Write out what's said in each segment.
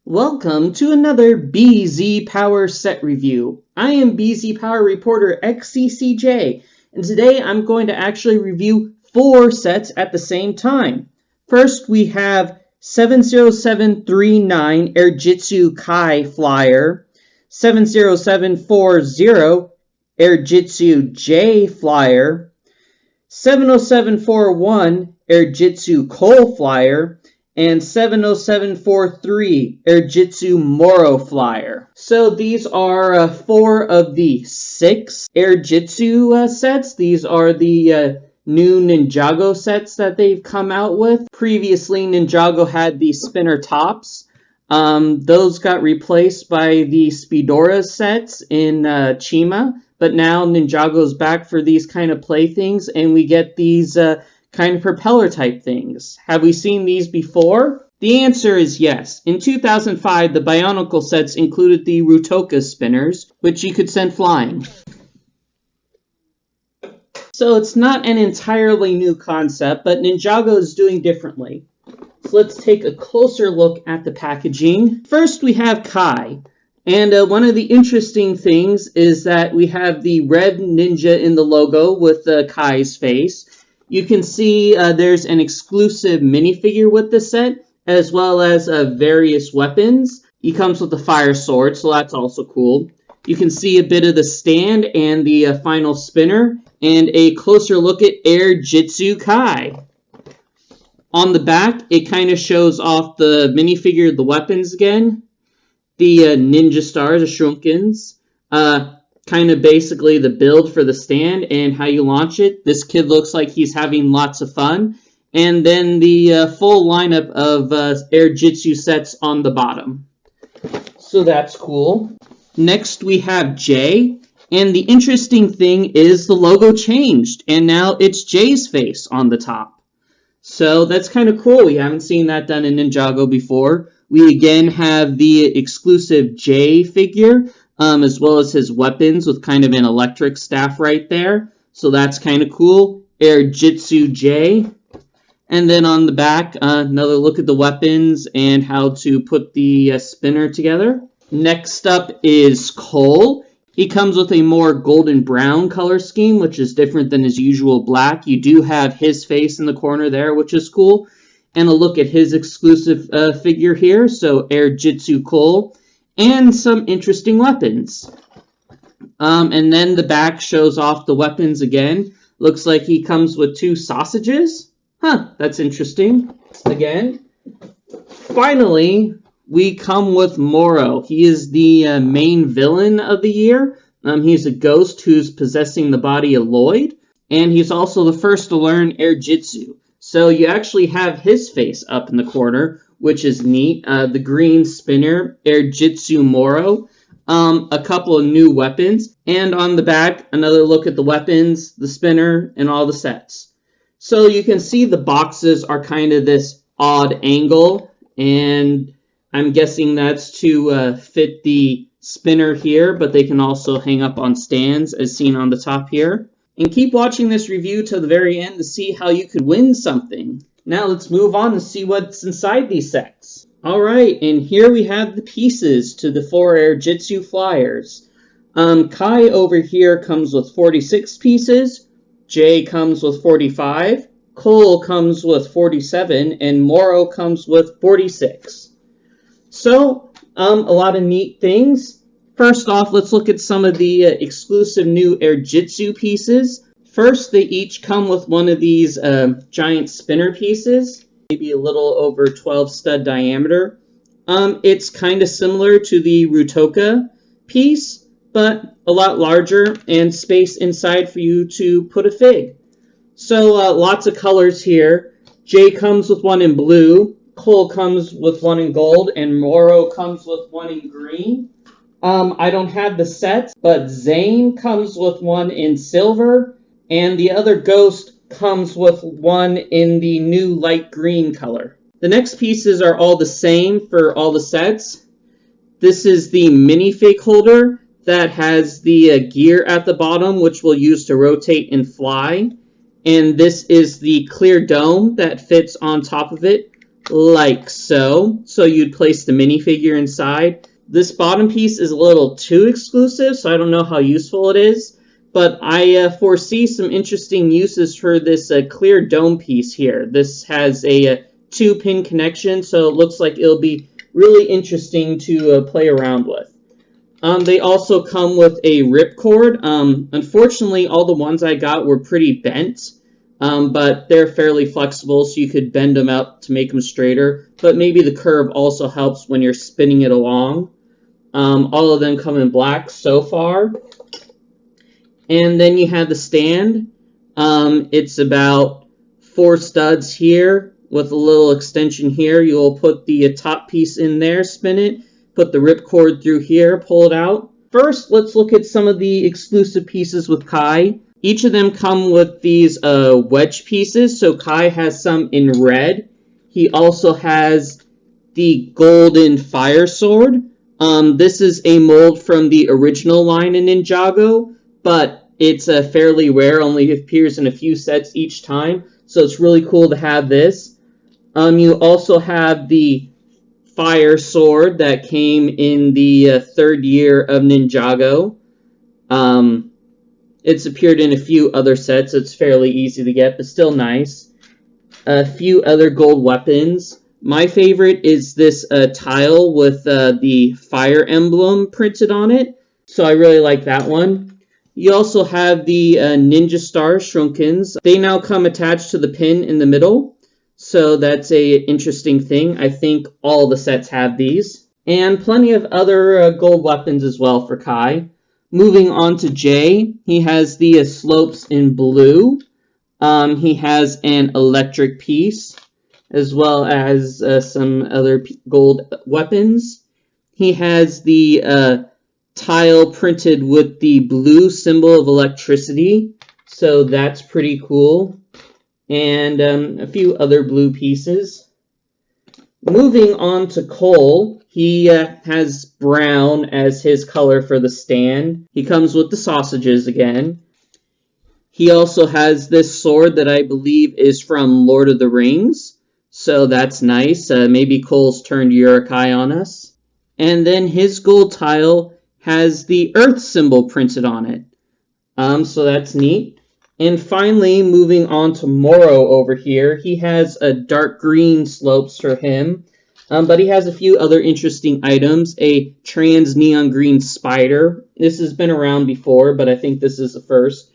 Welcome to another BZPower set review. I am BZPower reporter Xccj, and today I'm going to actually review 4 sets at the same time. First, we have 70739 Airjitzu Kai Flyer, 70740 Airjitzu J Flyer, 70741 Airjitzu Coal Flyer, and 70743 Airjitzu Moro Flyer. So these are 4 of the 6 Airjitzu sets. These are the new Ninjago sets that they've come out with. Previously, Ninjago had the spinner tops. Those got replaced by the Speedora sets in Chima, but now Ninjago's back for these kind of playthings, and we get these kind of propeller type things. Have we seen these before? The answer is yes. In 2005, the Bionicle sets included the Rutoka spinners, which you could send flying. So it's not an entirely new concept, but Ninjago is doing differently. So let's take a closer look at the packaging. First, we have Kai. And one of the interesting things is that we have the red ninja in the logo with Kai's face. You can see there's an exclusive minifigure with the set, as well as various weapons. He comes with a fire sword, so that's also cool. You can see a bit of the stand and the final spinner, and a closer look at Airjitzu Kai. On the back, it kind of shows off the minifigure, the weapons again. The ninja stars, the shrinkins. Kind of basically the build for the stand and how you launch it. This kid looks like he's having lots of fun. And then the full lineup of Airjitzu sets on the bottom. So that's cool. Next we have Jay. And the interesting thing is the logo changed. And now it's Jay's face on the top. So that's kind of cool. We haven't seen that done in Ninjago before. We again have the exclusive Jay figure, as well as his weapons with kind of an electric staff right there. So that's kind of cool. Airjitzu J. And then on the back, another look at the weapons and how to put the spinner together. Next up is Cole. He comes with a more golden brown color scheme, which is different than his usual black. You do have his face in the corner there, which is cool. And a look at his exclusive figure here. So Airjitzu Cole. And some interesting weapons. And then the back shows off the weapons again. Looks like he comes with 2 sausages. Huh, that's interesting. Again. Finally, we come with Moro. He is the main villain of the year. He's a ghost who's possessing the body of Lloyd. And he's also the first to learn Airjitzu. So you actually have his face up in the corner, which is neat. The green spinner, Airjitzu Moro, a couple of new weapons, and on the back, another look at the weapons, the spinner, and all the sets. So you can see the boxes are kind of this odd angle, and I'm guessing that's to fit the spinner here, but they can also hang up on stands as seen on the top here. And keep watching this review till the very end to see how you could win something. Now let's move on and see what's inside these sets. Alright, and here we have the pieces to the 4 Airjitzu Fliers. Kai over here comes with 46 pieces, Jay comes with 45, Cole comes with 47, and Moro comes with 46. So, a lot of neat things. First off, let's look at some of the exclusive new Airjitzu pieces. First, they each come with one of these giant spinner pieces, maybe a little over 12 stud diameter. It's kind of similar to the Rutoka piece, but a lot larger and space inside for you to put a fig. So lots of colors here. Jay comes with one in blue, Cole comes with one in gold, and Moro comes with one in green. I don't have the sets, but Zane comes with one in silver, and the other ghost comes with one in the new light green color. The next pieces are all the same for all the sets. This is the minifig holder that has the gear at the bottom, which we'll use to rotate and fly. And this is the clear dome that fits on top of it. like so. So you'd place the minifigure inside. This bottom piece is a little too exclusive, so I don't know how useful it is. But I foresee some interesting uses for this clear dome piece here. This has a 2-pin connection, so it looks like it'll be really interesting to play around with. They also come with a ripcord. Unfortunately, all the ones I got were pretty bent, but they're fairly flexible, so you could bend them up to make them straighter. But maybe the curve also helps when you're spinning it along. All of them come in black so far. And then you have the stand. It's about 4 studs here with a little extension here. You'll put the top piece in there, spin it, put the ripcord through here, pull it out. First, let's look at some of the exclusive pieces with Kai. Each of them come with these wedge pieces. So Kai has some in red. He also has the golden fire sword. This is a mold from the original line in Ninjago, but it's fairly rare, only appears in a few sets each time, so it's really cool to have this. You also have the fire sword that came in the 3rd year of Ninjago. It's appeared in a few other sets, so it's fairly easy to get, but still nice. A few other gold weapons. My favorite is this tile with the fire emblem printed on it, so I really like that one. You also have the Ninja Star Shrunkins. They now come attached to the pin in the middle, so that's an interesting thing. I think all the sets have these. And plenty of other gold weapons as well for Kai. Moving on to Jay, he has the slopes in blue. He has an electric piece, as well as some other gold weapons. He has the tile printed with the blue symbol of electricity, so that's pretty cool. And a few other blue pieces. Moving on to Cole, he has brown as his color for the stand. He comes with the sausages again. He also has this sword that I believe is from Lord of the Rings, so that's nice. Maybe Cole's turned Urukai on us. And then his gold tile has the Earth symbol printed on it. So that's neat. And finally, moving on to Moro over here, he has a dark green slopes for him. But he has a few other interesting items. A trans neon green spider. This has been around before, but I think this is the first.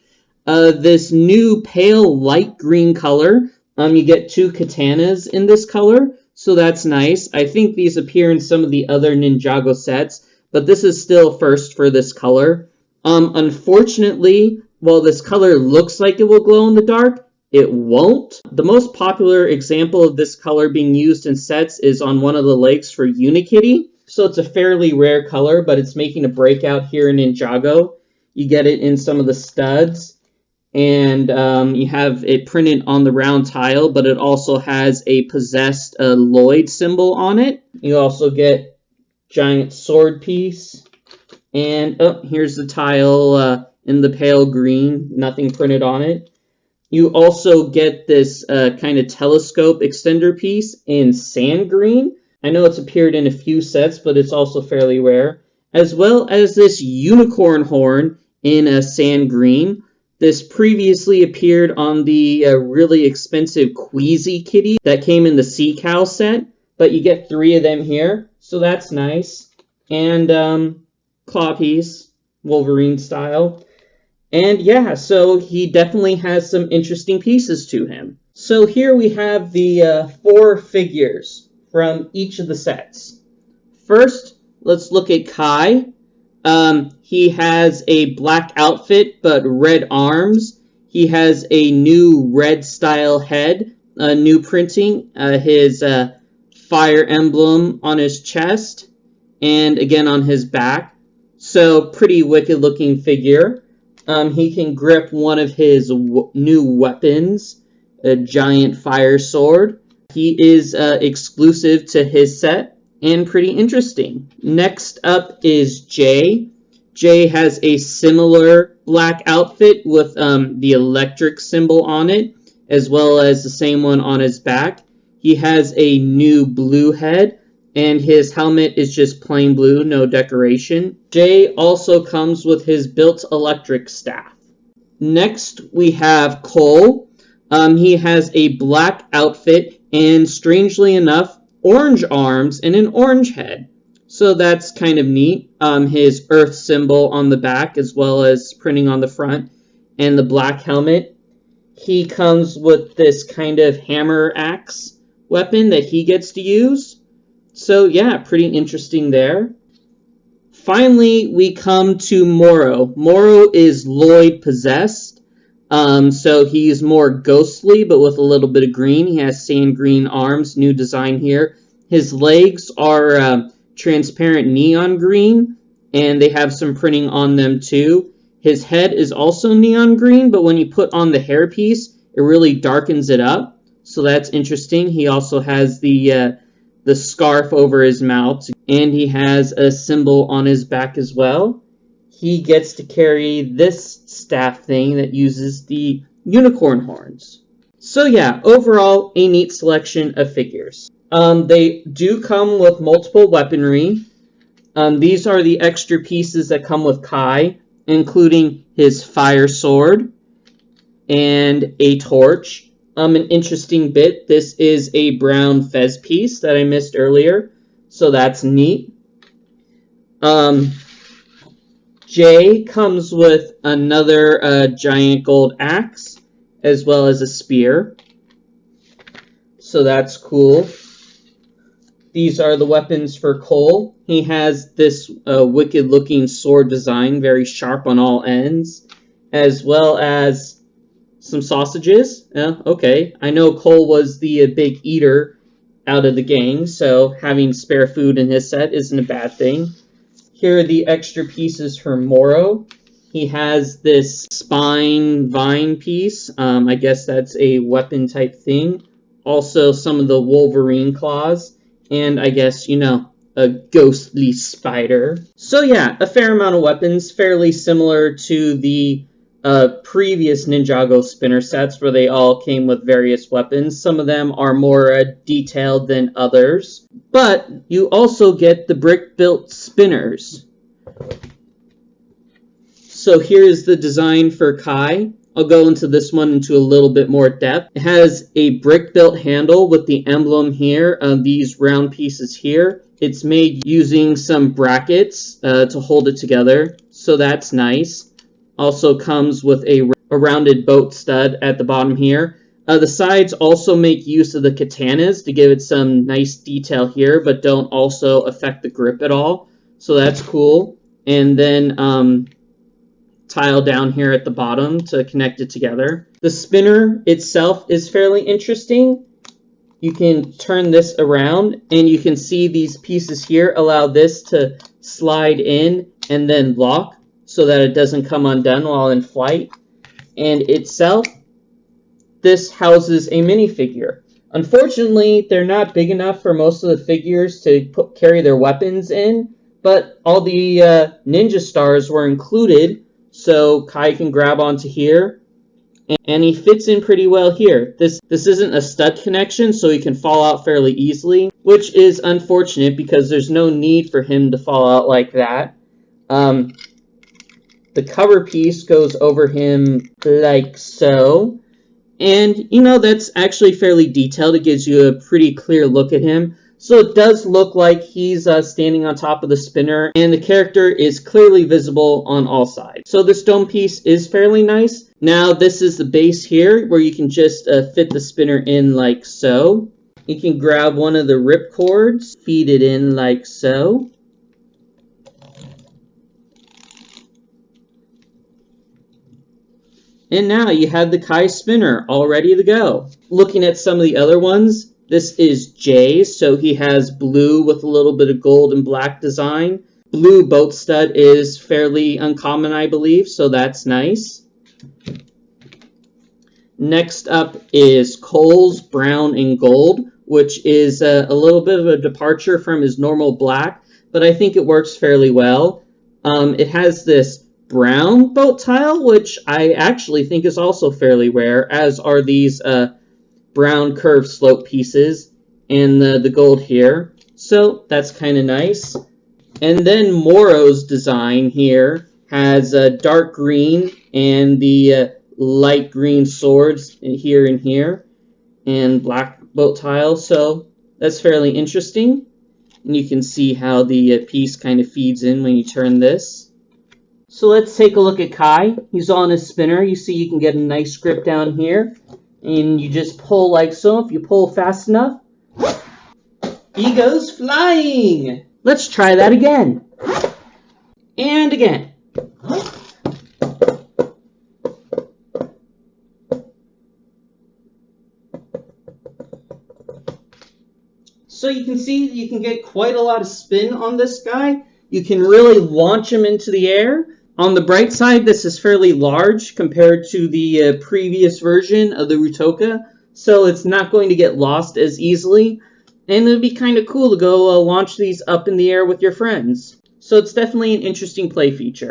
This new pale light green color. You get 2 katanas in this color, so that's nice. I think these appear in some of the other Ninjago sets, but this is still first for this color. Unfortunately, while this color looks like it will glow in the dark, it won't. The most popular example of this color being used in sets is on one of the legs for Unikitty. So it's a fairly rare color, but it's making a breakout here in Ninjago. You get it in some of the studs, and you have it printed on the round tile, but it also has a possessed Lloyd symbol on it. You also get giant sword piece, and here's the tile in the pale green, nothing printed on it. You also get this kind of telescope extender piece in sand green. I know it's appeared in a few sets, but it's also fairly rare. As well as this unicorn horn in a sand green. This previously appeared on the really expensive Queasy Kitty that came in the Sea Cow set, but you get 3 of them here. So that's nice. And claw piece, Wolverine style. And yeah, so he definitely has some interesting pieces to him. So here we have the 4 figures from each of the sets. First, let's look at Kai. He has a black outfit, but red arms. He has a new red style head, new printing, his fire emblem on his chest, and again on his back. So pretty wicked looking figure. He can grip one of his new weapons, a giant fire sword. He is exclusive to his set and pretty interesting. Next up is Jay. Jay has a similar black outfit with the electric symbol on it, as well as the same one on his back. he has a new blue head, and his helmet is just plain blue, no decoration. Jay also comes with his built electric staff. Next, we have Cole. He has a black outfit and, strangely enough, orange arms and an orange head. So that's kind of neat. His Earth symbol on the back as well as printing on the front and the black helmet. He comes with this kind of hammer axe weapon that he gets to use. So yeah, pretty interesting there. Finally, we come to Moro. Moro is Lloyd possessed. So he's more ghostly, but with a little bit of green. He has sand green arms, new design here. His legs are transparent neon green, and they have some printing on them too. His head is also neon green, but when you put on the hairpiece, it really darkens it up. So that's interesting. He also has the scarf over his mouth, and he has a symbol on his back as well. He gets to carry this staff thing that uses the unicorn horns. So yeah, overall, a neat selection of figures. They do come with multiple weaponry. These are the extra pieces that come with Kai, including his fire sword and a torch. An interesting bit, this is a brown fez piece that I missed earlier, so that's neat. Jay comes with another giant gold axe, as well as a spear, so that's cool. These are the weapons for Cole. He has this wicked looking sword design, very sharp on all ends, as well as some sausages. Yeah, okay. I know Cole was the big eater out of the gang, so having spare food in his set isn't a bad thing. Here are the extra pieces for Moro. He has this spine vine piece. I guess that's a weapon type thing. Also some of the Wolverine claws. And I guess, you know, a ghostly spider. So yeah, a fair amount of weapons, fairly similar to the previous Ninjago spinner sets where they all came with various weapons. Some of them are more detailed than others. But you also get the brick-built spinners. So here's the design for Kai. I'll go into this one into a little bit more depth. It has a brick-built handle with the emblem here of these round pieces here. It's made using some brackets to hold it together, so that's nice. Also comes with a rounded boat stud at the bottom here. The sides also make use of the katanas to give it some nice detail here, but don't also affect the grip at all. So that's cool. And then tile down here at the bottom to connect it together. The spinner itself is fairly interesting. You can turn this around and you can see these pieces here allow this to slide in and then lock so that it doesn't come undone while in flight. And itself, this houses a minifigure. Unfortunately, they're not big enough for most of the figures to carry their weapons in, but all the ninja stars were included. So Kai can grab onto here, and he fits in pretty well here. This isn't a stud connection, so he can fall out fairly easily, which is unfortunate because there's no need for him to fall out like that. The cover piece goes over him like so, and you know, that's actually fairly detailed. It gives you a pretty clear look at him. So it does look like he's standing on top of the spinner, and the character is clearly visible on all sides. So this dome piece is fairly nice. Now this is the base here, where you can just fit the spinner in like so. You can grab one of the rip cords, feed it in like so. And now you have the Kai spinner all ready to go. Looking at some of the other ones, this is Jay, so he has blue with a little bit of gold and black design. Blue boat stud is fairly uncommon, I believe, so that's nice. Next up is Cole's brown and gold, which is a little bit of a departure from his normal black, but I think it works fairly well. It has this brown boat tile, which I actually think is also fairly rare, as are these brown curved slope pieces. and the gold here. So that's kind of nice. And then Moro's design here has dark green and the light green swords here and here, and black bow tile. So that's fairly interesting. And you can see how the piece kind of feeds in when you turn this. So let's take a look at Kai. He's on his spinner. You see you can get a nice grip down here. And you just pull like so. If you pull fast enough, he goes flying. Let's try that again. And again. So you can see you can get quite a lot of spin on this guy. You can really launch him into the air. On the bright side, this is fairly large compared to the previous version of the Rutoka, so it's not going to get lost as easily. And it would be kind of cool to go launch these up in the air with your friends. So it's definitely an interesting play feature.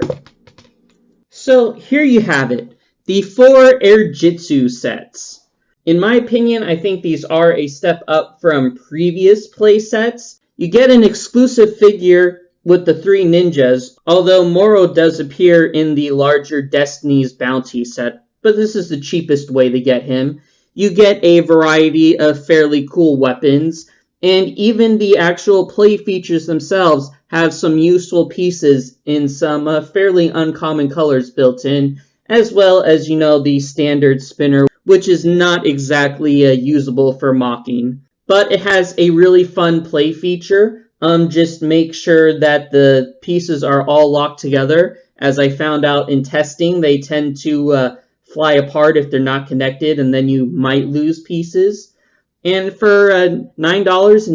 So here you have it, the 4 Airjitzu sets. In my opinion, I think these are a step up from previous play sets. You get an exclusive figure with the 3 ninjas, although Moro does appear in the larger Destiny's Bounty set, but this is the cheapest way to get him. You get a variety of fairly cool weapons, and even the actual play features themselves have some useful pieces in some fairly uncommon colors built in, as well as, you know, the standard spinner, which is not exactly usable for mocking. But it has a really fun play feature. Just make sure that the pieces are all locked together. As I found out in testing, they tend to fly apart if they're not connected, and then you might lose pieces. And for $9.99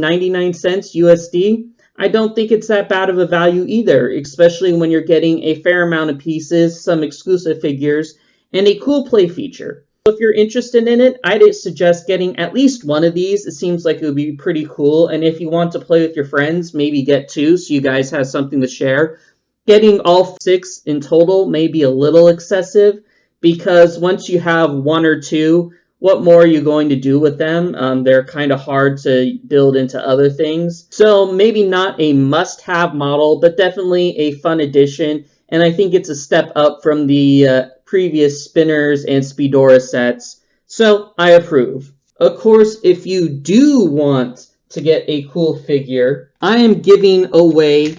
USD, I don't think it's that bad of a value either, especially when you're getting a fair amount of pieces, some exclusive figures, and a cool play feature. If you're interested in it, I'd suggest getting at least one of these. It seems like it would be pretty cool. And if you want to play with your friends, maybe get 2 so you guys have something to share. Getting all 6 in total may be a little excessive, because once you have 1 or 2, what more are you going to do with them? They're kind of hard to build into other things. So maybe not a must-have model, but definitely a fun addition. And I think it's a step up from the previous spinners and Speedora sets, so I approve. Of course, if you do want to get a cool figure, I am giving away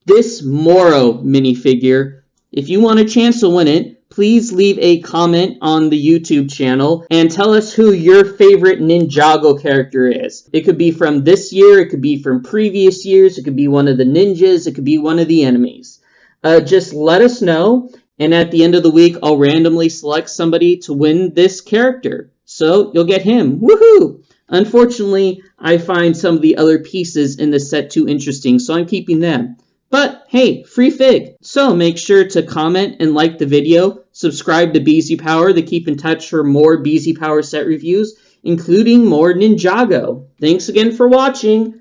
this Moro minifigure. If you want a chance to win it, please leave a comment on the YouTube channel and tell us who your favorite Ninjago character is. It could be from this year, it could be from previous years, it could be one of the ninjas, it could be one of the enemies. Just let us know. And at the end of the week, I'll randomly select somebody to win this character. So you'll get him. Woohoo! Unfortunately, I find some of the other pieces in the set too interesting, so I'm keeping them. But hey, free fig! So make sure to comment and like the video, subscribe to BZPower to keep in touch for more BZPower set reviews, including more Ninjago. Thanks again for watching!